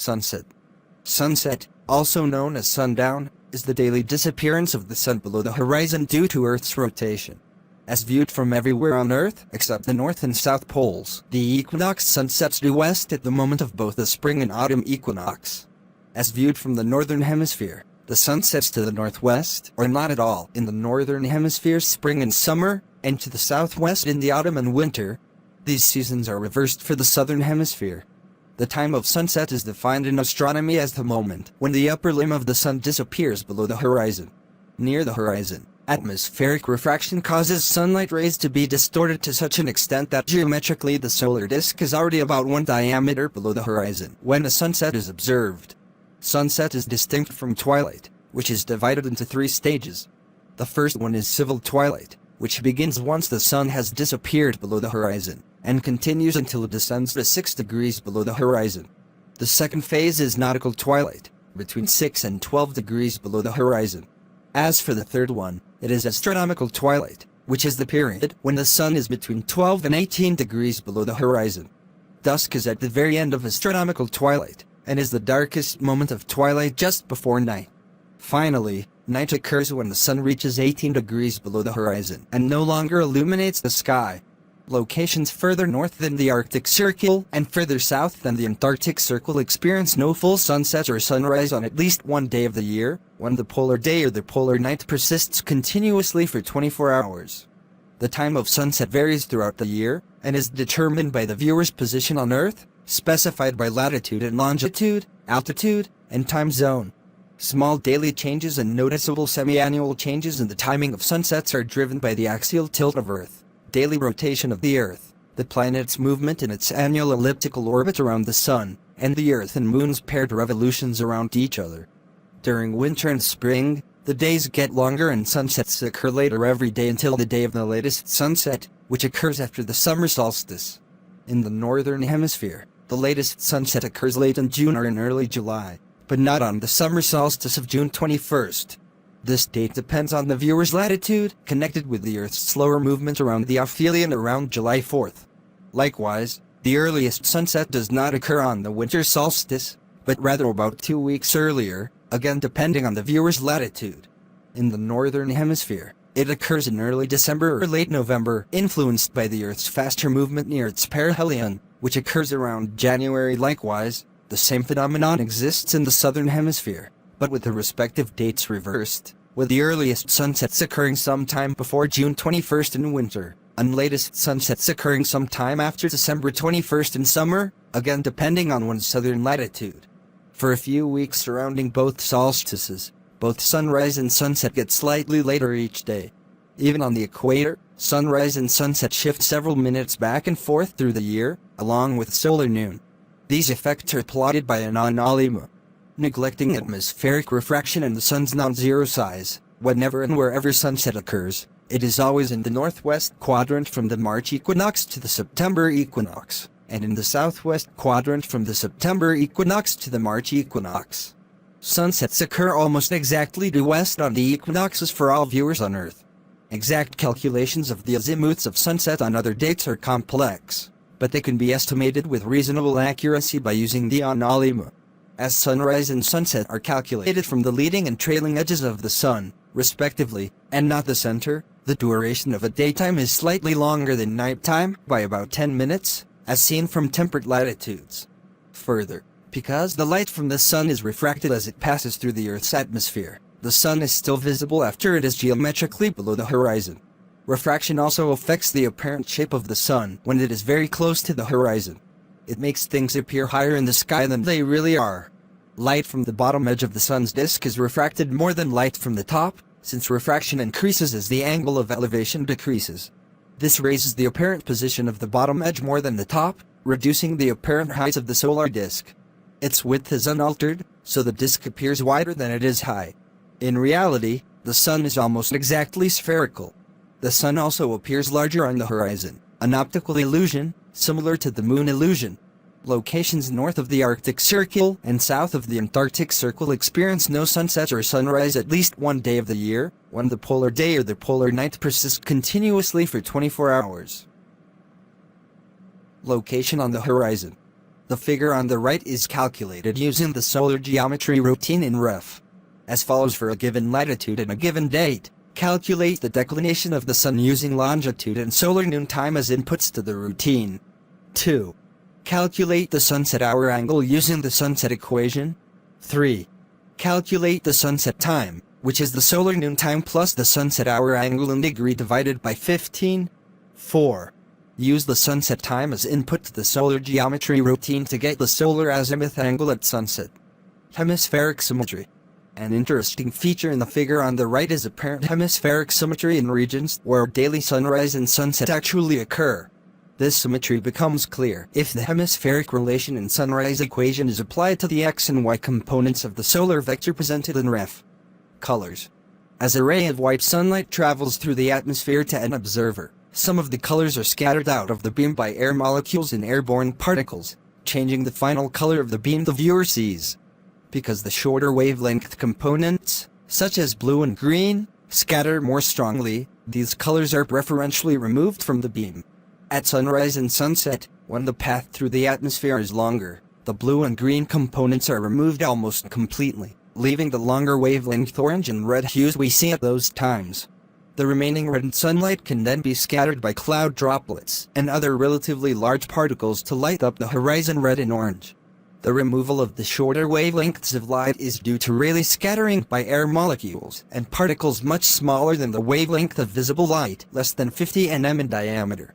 Sunset. Sunset, also known as sundown, is the daily disappearance of the sun below the horizon due to Earth's rotation. As viewed from everywhere on Earth except the north and south poles, the equinox sun sets due west at the moment of both the spring and autumn equinox. As viewed from the northern hemisphere, the sun sets to the northwest, or not at all, in the northern hemisphere's spring and summer, and to the southwest in the autumn and winter. These seasons are reversed for the southern hemisphere. The time of sunset is defined in astronomy as the moment when the upper limb of the sun disappears below the horizon. Near the horizon, atmospheric refraction causes sunlight rays to be distorted to such an extent that geometrically the solar disk is already about 1 diameter below the horizon when a sunset is observed. Sunset is distinct from twilight, which is divided into 3 stages. The first one is civil twilight, which begins once the sun has disappeared below the horizon, and continues until it descends to 6 degrees below the horizon. The second phase is nautical twilight, between 6 and 12 degrees below the horizon. As for the third one, it is astronomical twilight, which is the period when the sun is between 12 and 18 degrees below the horizon. Dusk is at the very end of astronomical twilight, and is the darkest moment of twilight just before night. Finally, night occurs when the sun reaches 18 degrees below the horizon and no longer illuminates the sky. Locations further north than the Arctic Circle and further south than the Antarctic Circle experience no full sunset or sunrise on at least one day of the year, when the polar day or the polar night persists continuously for 24 hours. The time of sunset varies throughout the year, and is determined by the viewer's position on Earth, specified by latitude and longitude, altitude, and time zone. Small daily changes and noticeable semi-annual changes in the timing of sunsets are driven by the axial tilt of Earth, daily rotation of the Earth, the planet's movement in its annual elliptical orbit around the Sun, and the Earth and Moon's paired revolutions around each other. During winter and spring, the days get longer and sunsets occur later every day until the day of the latest sunset, which occurs after the summer solstice. In the northern hemisphere, the latest sunset occurs late in June or in early July, but not on the summer solstice of June 21st. This date depends on the viewer's latitude, connected with the Earth's slower movement around the aphelion around July 4th. Likewise, the earliest sunset does not occur on the winter solstice, but rather about 2 weeks earlier, again depending on the viewer's latitude. In the northern hemisphere, it occurs in early December or late November, influenced by the Earth's faster movement near its perihelion, which occurs around January. Likewise, the same phenomenon exists in the southern hemisphere, but with the respective dates reversed, with the earliest sunsets occurring sometime before June 21st in winter, and latest sunsets occurring sometime after December 21st in summer, again depending on one's southern latitude. For a few weeks surrounding both solstices, both sunrise and sunset get slightly later each day. Even on the equator, sunrise and sunset shift several minutes back and forth through the year, along with solar noon. These effects are plotted by an anomaly. Neglecting atmospheric refraction and the sun's non-zero size, whenever and wherever sunset occurs, it is always in the northwest quadrant from the March equinox to the September equinox, and in the southwest quadrant from the September equinox to the March equinox. Sunsets occur almost exactly due west on the equinoxes for all viewers on Earth. Exact calculations of the azimuths of sunset on other dates are complex, but they can be estimated with reasonable accuracy by using the anomaly. As sunrise and sunset are calculated from the leading and trailing edges of the sun, respectively, and not the center, the duration of a daytime is slightly longer than nighttime by about 10 minutes, as seen from temperate latitudes. Further, because the light from the sun is refracted as it passes through the Earth's atmosphere, the sun is still visible after it is geometrically below the horizon. Refraction also affects the apparent shape of the sun when it is very close to the horizon. It makes things appear higher in the sky than they really are. Light from the bottom edge of the sun's disk is refracted more than light from the top, since refraction increases as the angle of elevation decreases. This raises the apparent position of the bottom edge more than the top, reducing the apparent height of the solar disk. Its width is unaltered, so the disk appears wider than it is high. In reality, the sun is almost exactly spherical. The sun also appears larger on the horizon, an optical illusion, similar to the moon illusion. Locations north of the Arctic Circle and south of the Antarctic Circle experience no sunset or sunrise at least one day of the year, when the polar day or the polar night persists continuously for 24 hours. Location on the horizon. The figure on the right is calculated using the solar geometry routine in Ref. As follows: for a given latitude and a given date, calculate the declination of the sun using longitude and solar noon time as inputs to the routine. 2. Calculate the sunset hour angle using the sunset equation. 3. Calculate the sunset time, which is the solar noon time plus the sunset hour angle in degree divided by 15. 4. Use the sunset time as input to the solar geometry routine to get the solar azimuth angle at sunset. Hemispheric symmetry. An interesting feature in the figure on the right is apparent hemispheric symmetry in regions where daily sunrise and sunset actually occur. This symmetry becomes clear if the hemispheric relation in sunrise equation is applied to the x and y components of the solar vector presented in Ref. Colors. As a ray of white sunlight travels through the atmosphere to an observer, some of the colors are scattered out of the beam by air molecules and airborne particles, changing the final color of the beam the viewer sees. Because the shorter wavelength components, such as blue and green, scatter more strongly, these colors are preferentially removed from the beam. At sunrise and sunset, when the path through the atmosphere is longer, the blue and green components are removed almost completely, leaving the longer wavelength orange and red hues we see at those times. The remaining red sunlight can then be scattered by cloud droplets and other relatively large particles to light up the horizon red and orange. The removal of the shorter wavelengths of light is due to Rayleigh scattering by air molecules and particles much smaller than the wavelength of visible light, less than 50 nm in diameter.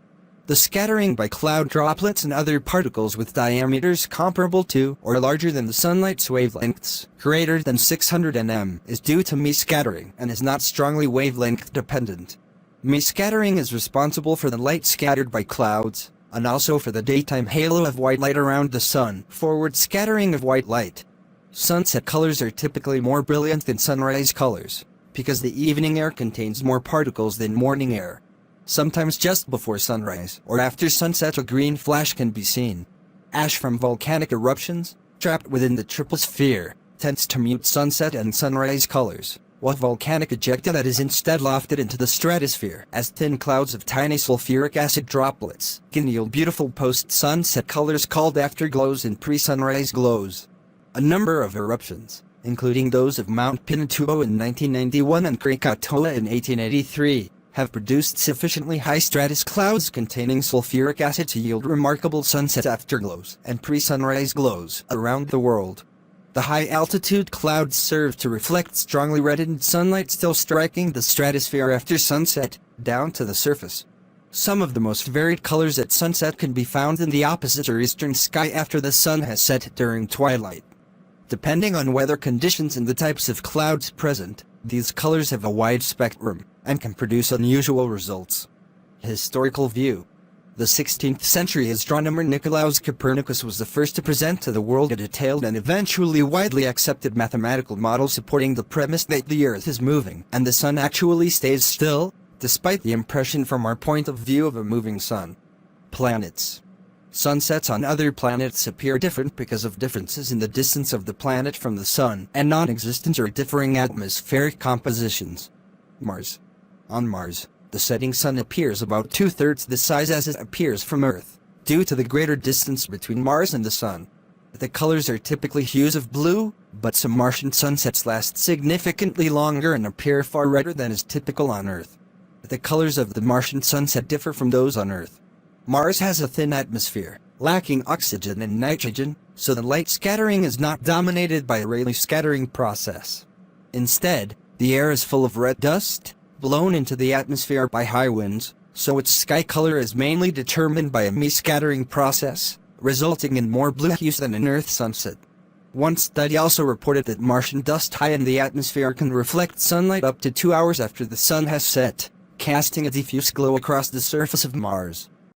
The scattering by cloud droplets and other particles with diameters comparable to or larger than the sunlight's wavelengths, greater than 600 nm, is due to Mie scattering and is not strongly wavelength dependent. Mie scattering is responsible for the light scattered by clouds, and also for the daytime halo of white light around the sun, forward scattering of white light. Sunset colors are typically more brilliant than sunrise colors, because the evening air contains more particles than morning air. Sometimes just before sunrise or after sunset a green flash can be seen. Ash from volcanic eruptions, trapped within the troposphere, tends to mute sunset and sunrise colors, while volcanic ejecta that is instead lofted into the stratosphere as thin clouds of tiny sulfuric acid droplets can yield beautiful post-sunset colors called afterglows and pre-sunrise glows. A number of eruptions, including those of Mount Pinatubo in 1991 and Krakatoa in 1883, have produced sufficiently high stratus clouds containing sulfuric acid to yield remarkable sunset afterglows and pre-sunrise glows around the world. The high-altitude clouds serve to reflect strongly reddened sunlight still striking the stratosphere after sunset, down to the surface. Some of the most varied colors at sunset can be found in the opposite or eastern sky after the sun has set during twilight. Depending on weather conditions and the types of clouds present, these colors have a wide spectrum and can produce unusual results. Historical view. The 16th century astronomer Nicolaus Copernicus was the first to present to the world a detailed and eventually widely accepted mathematical model supporting the premise that the Earth is moving and the Sun actually stays still, despite the impression from our point of view of a moving Sun. Planets. Sunsets on other planets appear different because of differences in the distance of the planet from the Sun and non-existent or differing atmospheric compositions. Mars. On Mars, the setting sun appears about 2/3 the size as it appears from Earth, due to the greater distance between Mars and the Sun. The colors are typically hues of blue, but some Martian sunsets last significantly longer and appear far redder than is typical on Earth. The colors of the Martian sunset differ from those on Earth. Mars has a thin atmosphere, lacking oxygen and nitrogen, so the light scattering is not dominated by a Rayleigh scattering process. Instead, the air is full of red dust, blown into the atmosphere by high winds, so its sky color is mainly determined by a Mie scattering process, resulting in more blue hues than an Earth sunset. One study also reported that Martian dust high in the atmosphere can reflect sunlight up to 2 hours after the sun has set, casting a diffuse glow across the surface of Mars.